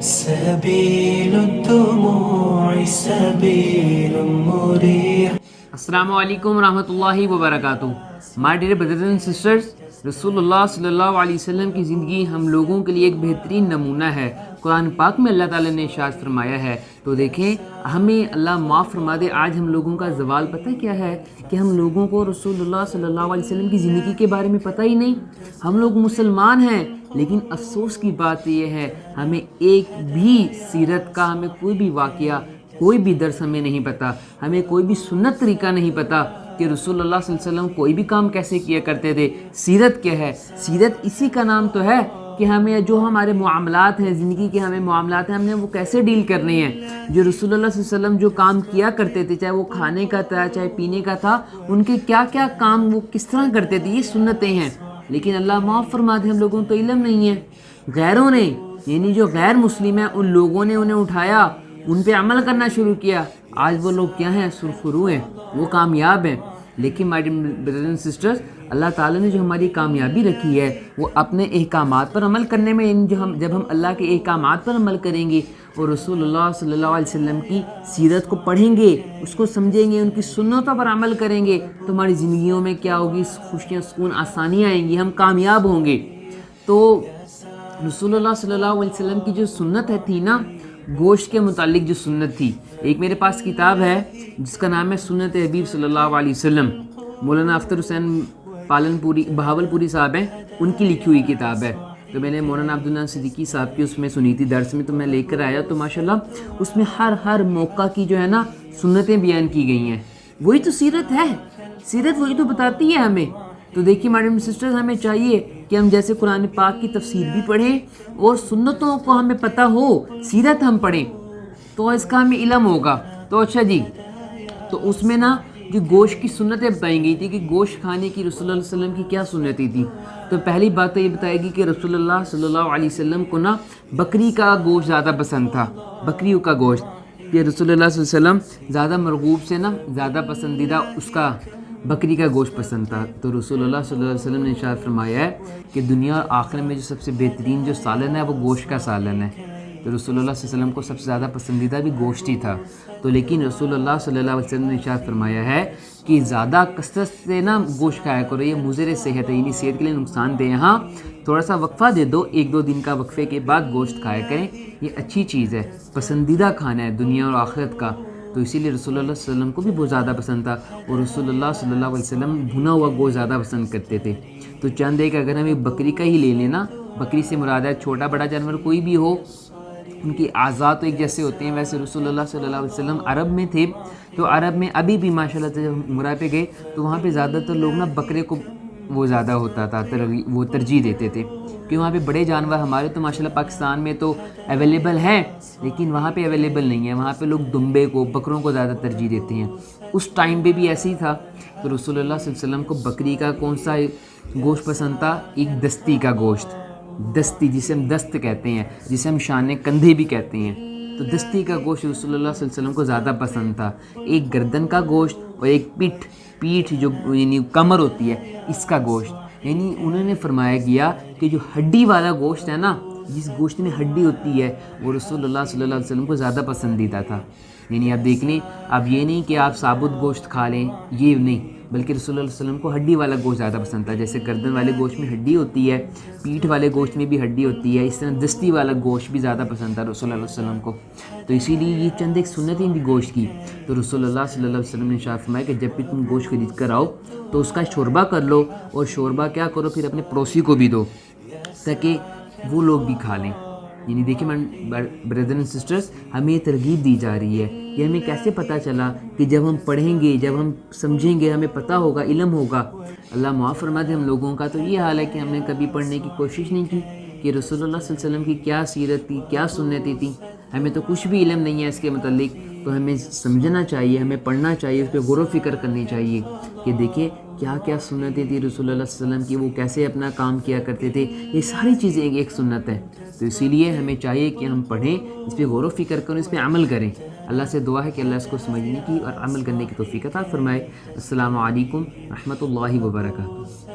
سبيل الدموع سبيل مريح. السلام علیکم ورحمۃ اللہ وبرکاتہ. مائی ڈیئر بردرز اینڈ سسٹرز، رسول اللہ صلی اللہ علیہ وسلم کی زندگی ہم لوگوں کے لیے ایک بہترین نمونہ ہے. قرآن پاک میں اللہ تعالیٰ نے ارشاد فرمایا ہے. تو دیکھیں، ہمیں اللہ معاف فرما دے، آج ہم لوگوں کا زوال پتہ کیا ہے کہ ہم لوگوں کو رسول اللہ صلی اللہ علیہ وسلم کی زندگی کے بارے میں پتہ ہی نہیں. ہم لوگ مسلمان ہیں، لیکن افسوس کی بات یہ ہے ہمیں ایک بھی سیرت کا، ہمیں کوئی بھی واقعہ، کوئی بھی درس ہمیں نہیں پتہ، ہمیں کوئی بھی سنت طریقہ نہیں پتہ کہ رسول اللہ صلی اللہ علیہ وسلم کوئی بھی کام کیسے کیا کرتے تھے. سیرت کیا ہے؟ سیرت اسی کا نام تو ہے کہ ہمیں جو ہمارے معاملات ہیں، زندگی کے ہمیں معاملات ہیں، ہم نے وہ کیسے ڈیل کرنے ہیں. جو رسول اللہ صلی اللہ علیہ وسلم جو کام کیا کرتے تھے، چاہے وہ کھانے کا تھا چاہے پینے کا تھا، ان کے کیا کیا کام وہ کس طرح کرتے تھے، یہ سنتیں ہیں. لیکن اللہ معاف فرما دے، ہم لوگوں تو علم نہیں ہے. غیروں نے، یعنی جو غیر مسلم ہیں، ان لوگوں نے انہیں اٹھایا، ان پہ عمل کرنا شروع کیا. آج وہ لوگ کیا ہیں؟ سرخرو ہیں، وہ کامیاب ہیں. لیکن my dear brothers and sisters, Allah تعالیٰ نے جو ہماری کامیابی رکھی ہے وہ اپنے احکامات پر عمل کرنے میں. جب ہم اللہ کے احکامات پر عمل کریں گے اور رسول اللہ صلی اللہ علیہ وسلم کی سیرت کو پڑھیں گے، اس کو سمجھیں گے، ان کی سنتوں پر عمل کریں گے، تو ہماری زندگیوں میں کیا ہوگی؟ خوشیاں، سکون، آسانیاں آئیں گی، ہم کامیاب ہوں گے. تو رسول اللہ صلی اللہ علیہ وسلم کی جو سنت تھی نا، گوشت کے متعلق جو سنت تھی، ایک میرے پاس کتاب ہے جس کا نام ہے سنت حبیب صلی اللہ علیہ وسلم. مولانا اختر حسین پالنپوری بہاولپوری صاحب ہیں، ان کی لکھی ہوئی کتاب ہے. تو میں نے مولانا عبداللہ صدیقی صاحب کی اس میں سنی تھی درس میں، تو میں لے کر آیا. تو ماشاءاللہ اس میں ہر موقع کی جو ہے نا سنتیں بیان کی گئی ہیں. وہی تو سیرت ہے، سیرت وہی تو بتاتی ہے ہمیں. تو دیکھیے میڈم سسٹرز، ہمیں چاہیے کہ ہم جیسے قرآن پاک کی تفسیر بھی پڑھیں اور سنتوں کو ہمیں پتہ ہو، سیرت ہم پڑھیں تو اس کا ہمیں علم ہوگا. تو اچھا جی، تو اس میں نا جو گوشت کی سنتیں بتائی گئی تھی کہ گوشت کھانے کی رسول اللہ صلی اللہ علیہ وسلم کی کیا سنتیں تھی. تو پہلی بات تو یہ بتائے گی کہ رسول اللہ صلی اللہ علیہ وسلم کو نا بکری کا گوشت زیادہ پسند تھا. بکریوں کا گوشت کہ رسول اللہ صلی اللہ علیہ وسلم زیادہ مرغوب سے نا زیادہ پسندیدہ اس کا بکری کا گوشت پسند تھا. تو رسول اللہ صلی اللہ علیہ وسلم نے ارشاد فرمایا ہے کہ دنیا اور آخرت میں جو سب سے بہترین جو سالن ہے وہ گوشت کا سالن ہے. تو رسول اللہ صلی اللہ علیہ وسلم کو سب سے زیادہ پسندیدہ بھی گوشت ہی تھا. تو لیکن رسول اللہ صلی اللہ علیہ وسلم نے ارشاد فرمایا ہے کہ زیادہ کثرت سے نا گوشت کھایا کرو، یہ مضر صحت ہے، یعنی صحت کے لیے نقصان دہ. ہاں تھوڑا سا وقفہ دے دو، 1-2 دن کا وقفے کے بعد گوشت کھایا کریں، یہ اچھی چیز ہے، پسندیدہ کھانا ہے دنیا اور آخرت کا. تو اسی لیے رسول اللہ صلی اللہ علیہ وسلم کو بھی بہت زیادہ پسند تھا، اور رسول اللہ صلی اللہ علیہ وسلم بھنا ہوا گوشت زیادہ پسند کرتے تھے. تو چند ایک اگر ہم ایک بکری کا ہی لے لینا، بکری سے مراد ہے چھوٹا بڑا جانور کوئی بھی ہو، ان کی اعضاء تو ایک جیسے ہوتے ہیں. ویسے رسول اللہ صلی اللہ علیہ وسلم عرب میں تھے، تو عرب میں ابھی بھی ماشاءاللہ سے جب عمرہ پہ گئے تو وہاں پہ زیادہ تر لوگ نا بکرے کو وہ زیادہ ہوتا تھا، وہ ترجیح دیتے تھے کہ وہاں پہ بڑے جانور ہمارے تو ماشاءاللہ پاکستان میں تو اویلیبل ہیں، لیکن وہاں پہ اویلیبل نہیں ہے. وہاں پہ لوگ دمبے کو، بکروں کو زیادہ ترجیح دیتے ہیں. اس ٹائم پہ بھی ایسے ہی تھا. تو رسول اللہ صلی اللہ علیہ وسلم کو بکری کا کون سا گوشت پسند تھا؟ ایک دستی کا گوشت، دستی جسے ہم دست کہتے ہیں، جسے ہم شانے کندھے بھی کہتے ہیں. تو دستی کا گوشت رسول اللہ صلی اللہ علیہ وسلم کو زیادہ پسند تھا. ایک گردن کا گوشت اور ایک پیٹھ جو یعنی کمر ہوتی ہے، اس کا گوشت. یعنی انہوں نے فرمایا گیا کہ جو ہڈی والا گوشت ہے نا، جس گوشت میں ہڈی ہوتی ہے، وہ رسول اللہ صلی اللہ علیہ وسلم کو زیادہ پسندیدہ تھا. یعنی آپ دیکھ لیں، اب یہ نہیں کہ آپ ثابت گوشت کھا لیں، یہ نہیں، بلکہ رسول اللہ علیہ وسلم کو ہڈی والا گوشت زیادہ پسند تھا. جیسے گردن والے گوشت میں ہڈی ہوتی ہے، پیٹھ والے گوشت میں بھی ہڈی ہوتی ہے، اس طرح دستی والا گوشت بھی زیادہ پسند تھا رسول اللہ علیہ وسلم کو. تو اسی لیے یہ چند ایک سنتیں بھی گوشت کی. تو رسول اللہ صلی اللہ علیہ وسلم نے ارشاد فرمایا کہ جب بھی تم گوشت خرید کر آؤ تو اس کا شوربہ کر لو، اور شوربہ کیا کرو پھر اپنے پڑوسی کو بھی دو تاکہ وہ لوگ بھی کھا لیں. یعنی دیکھیں بردر اینڈ سسٹرز، ہمیں یہ ترغیب دی جا رہی ہے. یہ ہمیں کیسے پتہ چلا کہ جب ہم پڑھیں گے، جب ہم سمجھیں گے، ہمیں پتہ ہوگا، علم ہوگا. اللہ معاف فرما دے ہم لوگوں کا تو یہ حال ہے کہ ہم نے کبھی پڑھنے کی کوشش نہیں کی کہ رسول اللہ صلی اللہ علیہ وسلم کی کیا سیرت تھی، کیا سنتیں تھیں. ہمیں تو کچھ بھی علم نہیں ہے اس کے متعلق. تو ہمیں سمجھنا چاہیے، ہمیں پڑھنا چاہیے، اس پہ غور و فکر کرنی چاہیے کہ دیکھیں کیا کیا سنتیں تھیں رسول اللہ صلی اللہ علیہ وسلم کی، وہ کیسے اپنا کام کیا کرتے تھے. یہ ساری چیزیں ایک سنت ہے. تو اسی لیے ہمیں چاہیے کہ ہم پڑھیں، اس پہ غور و فکر کریں، اس پہ عمل کریں. اللہ سے دعا ہے کہ اللہ اس کو سمجھنے کی اور عمل کرنے کی توفیق عطا فرمائے. السلام علیکم رحمۃ اللہ وبرکاتہ.